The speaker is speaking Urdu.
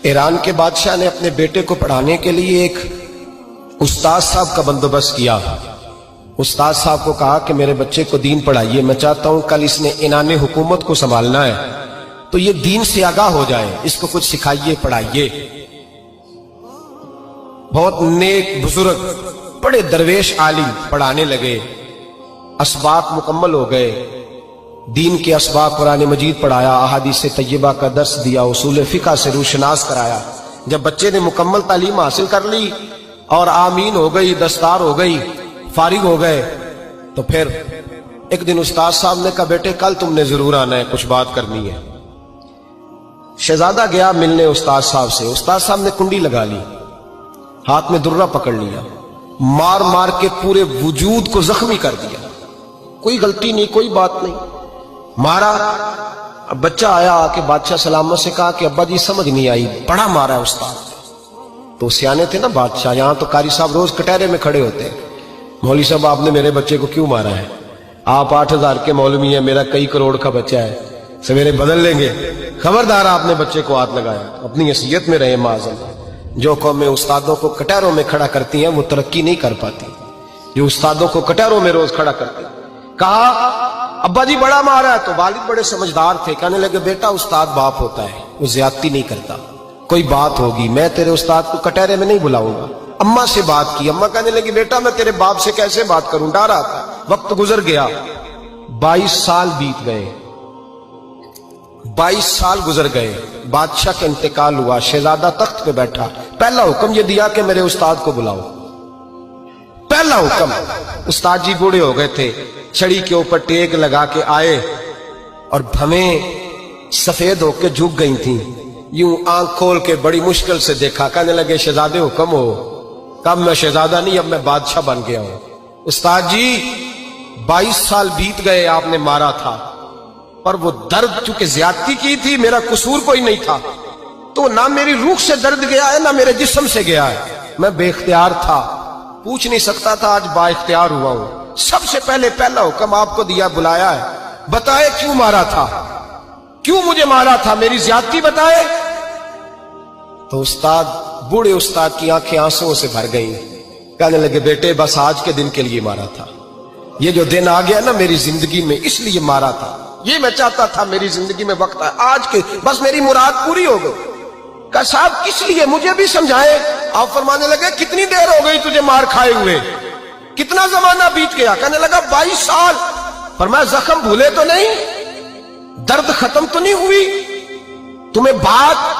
ایران کے بادشاہ نے اپنے بیٹے کو پڑھانے کے لیے ایک استاد صاحب کا بندوبست کیا۔ استاد صاحب کو کہا کہ میرے بچے کو دین پڑھائیے، میں چاہتا ہوں کل اس نے عنان حکومت کو سنبھالنا ہے تو یہ دین سے آگاہ ہو جائے، اس کو کچھ سکھائیے، پڑھائیے۔ بہت نیک بزرگ بڑے درویش عالم پڑھانے لگے، اسباق مکمل ہو گئے، دین کے اسباق قرآن مجید پڑھایا، احادیث طیبہ کا درس دیا، اصول فقہ سے روشناس کرایا۔ جب بچے نے مکمل تعلیم حاصل کر لی اور آمین ہو گئی، دستار ہو گئی، فارغ ہو گئے، تو پھر ایک دن استاد صاحب نے کہا بیٹے کل تم نے ضرور آنا ہے، کچھ بات کرنی ہے۔ شہزادہ گیا ملنے استاد صاحب سے، استاد صاحب نے کنڈی لگا لی، ہاتھ میں درہ پکڑ لیا، مار مار کے پورے وجود کو زخمی کر دیا، کوئی غلطی نہیں، کوئی بات نہیں، مارا۔ اب بچہ آیا آ کے بادشاہ سلامت سے کہا کہ ابا جی سمجھ نہیں آئی، بڑا مارا ہے استاد۔ تو سیانے تھے نا بادشاہ، یہاں تو قاری صاحب روز کٹہرے میں کھڑے ہوتے ہیں، مولوی صاحب آپ نے میرے بچے کو کیوں مارا ہے؟ آپ 8,000 کے مولوی ہیں، میرا کئی کروڑ کا بچہ ہے، سویرے بدل لیں گے، خبردار آپ نے بچے کو ہاتھ لگایا، اپنی حیثیت میں رہے معاذ۔ جو قومیں استادوں کو کٹہروں میں کھڑا کرتی ہیں وہ ترقی نہیں کر پاتی، جو استادوں کو کٹہروں میں روز کھڑا کرتے ہیں۔ کہا ابا جی بڑا مارا ہے، تو والد بڑے سمجھدار تھے، کہنے لگے بیٹا استاد باپ ہوتا ہے، وہ زیادتی نہیں کرتا، کوئی بات ہوگی، میں تیرے استاد کو کٹہرے میں نہیں بلاؤں گا۔ اماں سے بات کی، اماں کہنے لگی بیٹا میں تیرے باپ سے کیسے بات کروں، ڈر آتا۔ وقت گزر گیا، 22 سال بیت گئے، 22 سال گزر گئے، بادشاہ کا انتقال ہوا، شہزادہ تخت پہ بیٹھا، پہلا حکم یہ دیا کہ میرے استاد کو بلاؤ، پہلا حکم۔ استاد جی بوڑھے ہو گئے تھے، چھڑی کے اوپر ٹیک لگا کے آئے اور بھویں سفید ہو کے جھک گئی تھیں، یوں آنکھ کھول کے بڑی مشکل سے دیکھا، کہنے لگے شہزادے حکم ہو۔ کب میں شہزادہ نہیں، اب میں بادشاہ بن گیا ہوں۔ استاد جی 22 سال بیت گئے، آپ نے مارا تھا، پر وہ درد چونکہ زیادتی کی تھی، میرا قصور کوئی نہیں تھا، تو نہ میری روح سے درد گیا ہے نہ میرے جسم سے گیا ہے، میں بے اختیار تھا، پوچھ نہیں سکتا تھا، آج با اختیار ہوا ہوں۔ سب سے پہلے پہلا حکم آپ کو دیا، بلایا ہے، بتائے کیوں مارا تھا، کیوں مجھے مارا تھا، میری زیادتی بتائے۔ تو استاد، بوڑھے استاد کی آنکھیں آنسوں سے بھر گئیں، کہنے لگے بیٹے بس آج کے دن کے لیے مارا تھا، یہ جو دن آ گیا نا میری زندگی میں، اس لیے مارا تھا، یہ میں چاہتا تھا میری زندگی میں وقت ہے، آج کے بس میری مراد پوری ہو گئی۔ کہا صاحب کس لیے، مجھے بھی سمجھائے۔ آپ فرمانے لگے کتنی دیر ہو گئی تجھے مار کھائے ہوئے، کتنا زمانہ بیت گیا؟ کہنے لگا 22 سال۔ فرمایا زخم بھولے تو نہیں، درد ختم تو نہیں ہوئی، تمہیں بات